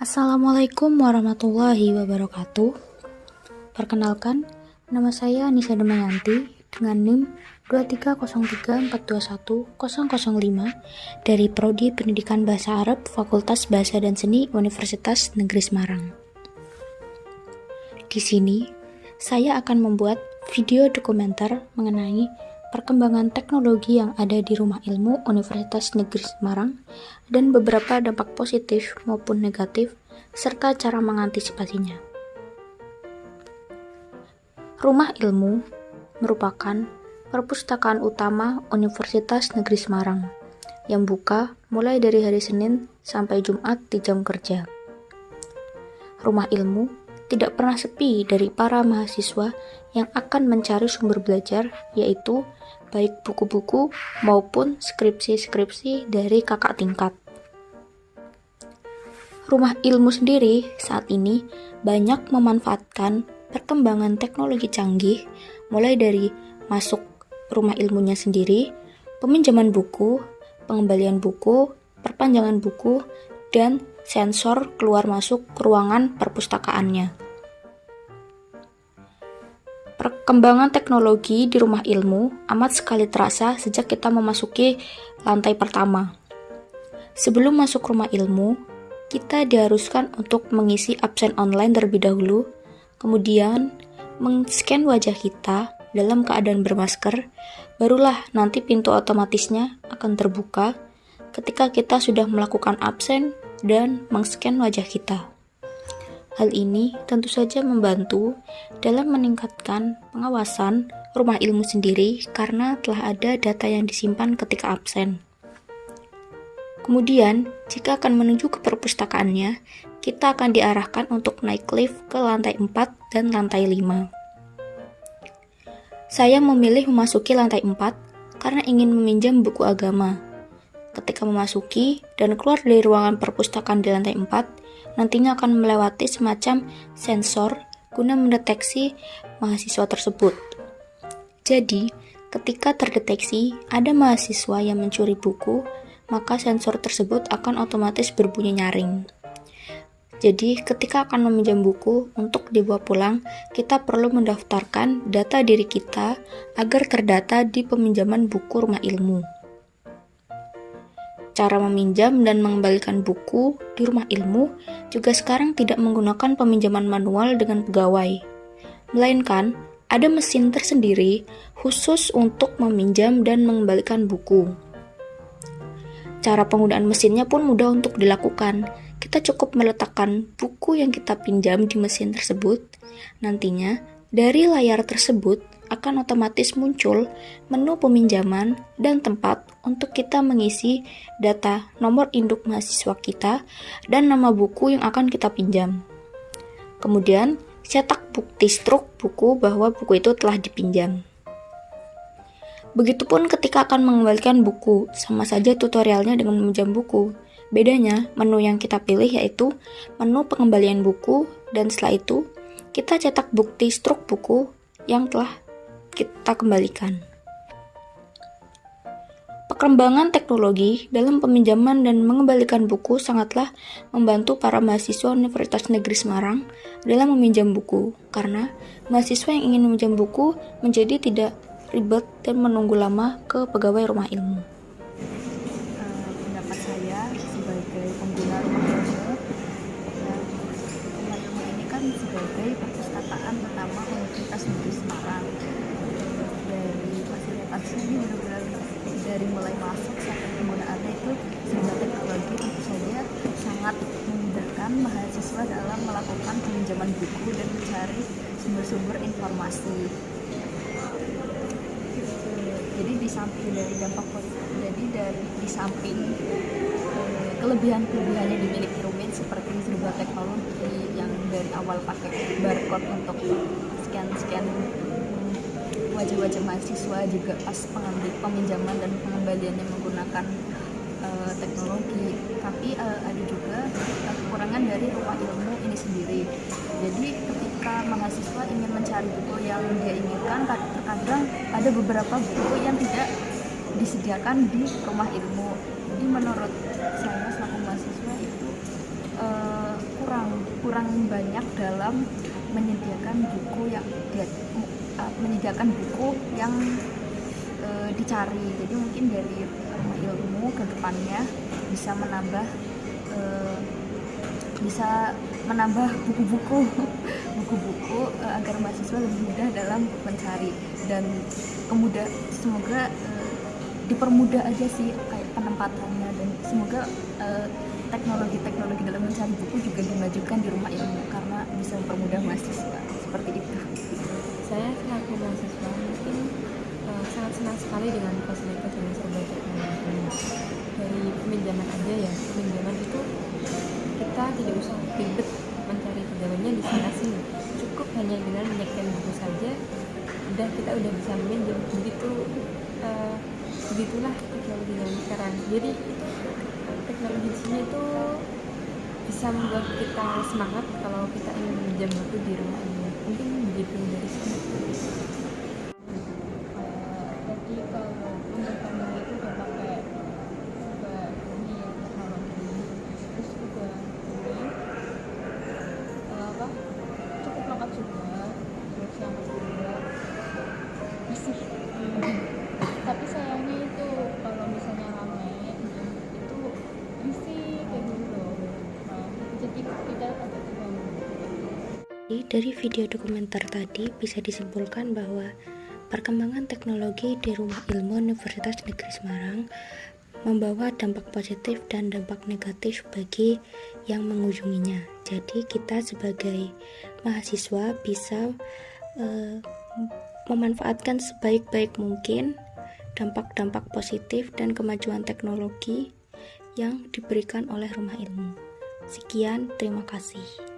Assalamualaikum warahmatullahi wabarakatuh. Perkenalkan, nama saya Nisa Damayanti dengan NIM 23034210005 dari Prodi Pendidikan Bahasa Arab Fakultas Bahasa dan Seni Universitas Negeri Semarang. Di sini, saya akan membuat video dokumenter mengenai perkembangan teknologi yang ada di Rumah Ilmu Universitas Negeri Semarang dan beberapa dampak positif maupun negatif serta cara mengantisipasinya. Rumah Ilmu merupakan perpustakaan utama Universitas Negeri Semarang yang buka mulai dari hari Senin sampai Jumat di jam kerja. Rumah Ilmu tidak pernah sepi dari para mahasiswa yang akan mencari sumber belajar, yaitu baik buku-buku maupun skripsi-skripsi dari kakak tingkat. Rumah Ilmu sendiri saat ini banyak memanfaatkan perkembangan teknologi canggih, mulai dari masuk rumah ilmunya sendiri, peminjaman buku, pengembalian buku, perpanjangan buku, dan sensor keluar masuk ruangan perpustakaannya. Perkembangan teknologi di Rumah Ilmu amat sekali terasa sejak kita memasuki lantai pertama. Sebelum masuk Rumah Ilmu, kita diharuskan untuk mengisi absen online terlebih dahulu, kemudian men-scan wajah kita dalam keadaan bermasker, barulah nanti pintu otomatisnya akan terbuka ketika kita sudah melakukan absen dan men-scan wajah kita. Hal ini tentu saja membantu dalam meningkatkan pengawasan Rumah Ilmu sendiri karena telah ada data yang disimpan ketika absen. Kemudian, jika akan menuju ke perpustakaannya, kita akan diarahkan untuk naik lift ke lantai 4 dan lantai 5. Saya memilih memasuki lantai 4 karena ingin meminjam buku agama. Ketika memasuki dan keluar dari ruangan perpustakaan di lantai 4, nantinya akan melewati semacam sensor guna mendeteksi mahasiswa tersebut. Jadi, ketika terdeteksi ada mahasiswa yang mencuri buku, maka sensor tersebut akan otomatis berbunyi nyaring. Jadi, ketika akan meminjam buku untuk dibawa pulang, kita perlu mendaftarkan data diri kita agar terdata di peminjaman buku Rumah Ilmu. Cara meminjam dan mengembalikan buku di Rumah Ilmu juga sekarang tidak menggunakan peminjaman manual dengan pegawai, melainkan ada mesin tersendiri khusus untuk meminjam dan mengembalikan buku. Cara penggunaan mesinnya pun mudah untuk dilakukan. Kita cukup meletakkan buku yang kita pinjam di mesin tersebut. Nantinya, dari layar tersebut akan otomatis muncul menu peminjaman dan tempat untuk kita mengisi data nomor induk mahasiswa kita dan nama buku yang akan kita pinjam. Kemudian, cetak bukti struk buku bahwa buku itu telah dipinjam. Begitupun ketika akan mengembalikan buku, sama saja tutorialnya dengan meminjam buku. Bedanya, menu yang kita pilih yaitu menu pengembalian buku, dan setelah itu, kita cetak bukti struk buku yang telah kita kembalikan. Perkembangan teknologi dalam peminjaman dan mengembalikan buku sangatlah membantu para mahasiswa Universitas Negeri Semarang dalam meminjam buku, karena mahasiswa yang ingin meminjam buku menjadi tidak ribet dan menunggu lama ke pegawai Rumah Ilmu. Pendapat saya sebagai pengguna Rumah Ilmu, Rumah Ilmu ini kan sebagai perpustakaan utama Universitas Negeri Semarang. Dari fasilitasnya ini benar-benar dari mulai masuk sampai penggunaannya itu sebuah teknologi tentu saja sangat memudahkan mahasiswa dalam melakukan peminjaman buku dan mencari sumber-sumber informasi. Jadi di samping dari dampak di samping kelebihan-kelebihannya dimiliki Rumit seperti sebuah teknologi yang dari awal pakai barcode untuk scan wajah-wajah mahasiswa, juga pas peminjaman dan pengembaliannya menggunakan teknologi. Tapi ada juga kekurangan dari Rumah Ilmu ini sendiri. Jadi ketika mahasiswa ingin mencari buku yang dia inginkan, terkadang ada beberapa buku yang tidak disediakan di Rumah Ilmu. Jadi menurut saya selaku mahasiswa itu kurang banyak dalam menyediakan buku yang dicari. Jadi mungkin dari Rumah Ilmu ke depannya bisa menambah buku-buku agar mahasiswa lebih mudah dalam mencari, dan semoga dipermudah aja sih kayak penempatannya, dan semoga teknologi dalam mencari buku juga dimajukan di Rumah Ilmu karena bisa mempermudah mahasiswa seperti itu. Saya selaku mahasiswa mungkin sangat senang sekali dengan fasilitas yang serba teknologi. Dari peminjaman aja ya, peminjaman itu kita tidak usah ribet mencari pejamannya di sana sini, cukup hanya dengan menyetor buku saja kita udah bisa meminjam. Begitulah teknologi yang sekarang. Jadi teknologi di sini itu bisa membuat kita semangat kalau kita ingin meminjam buku di rumah ini. Mungkin begitu dari sini. Jadi kalau untuk kamu itu udah pakai ini ya, teknologi, terus juga ini cukup lengkap juga, terus yang kedua masih tapi sayangnya itu kalau misalnya rame itu isi kayak gitu loh. Nah, jadi kita agak terganggu. Dari video dokumenter tadi bisa disimpulkan bahwa perkembangan teknologi di Rumah Ilmu Universitas Negeri Semarang membawa dampak positif dan dampak negatif bagi yang mengunjunginya. Jadi kita sebagai mahasiswa bisa memanfaatkan sebaik-baik mungkin dampak-dampak positif dan kemajuan teknologi yang diberikan oleh Rumah Ilmu. Sekian, terima kasih.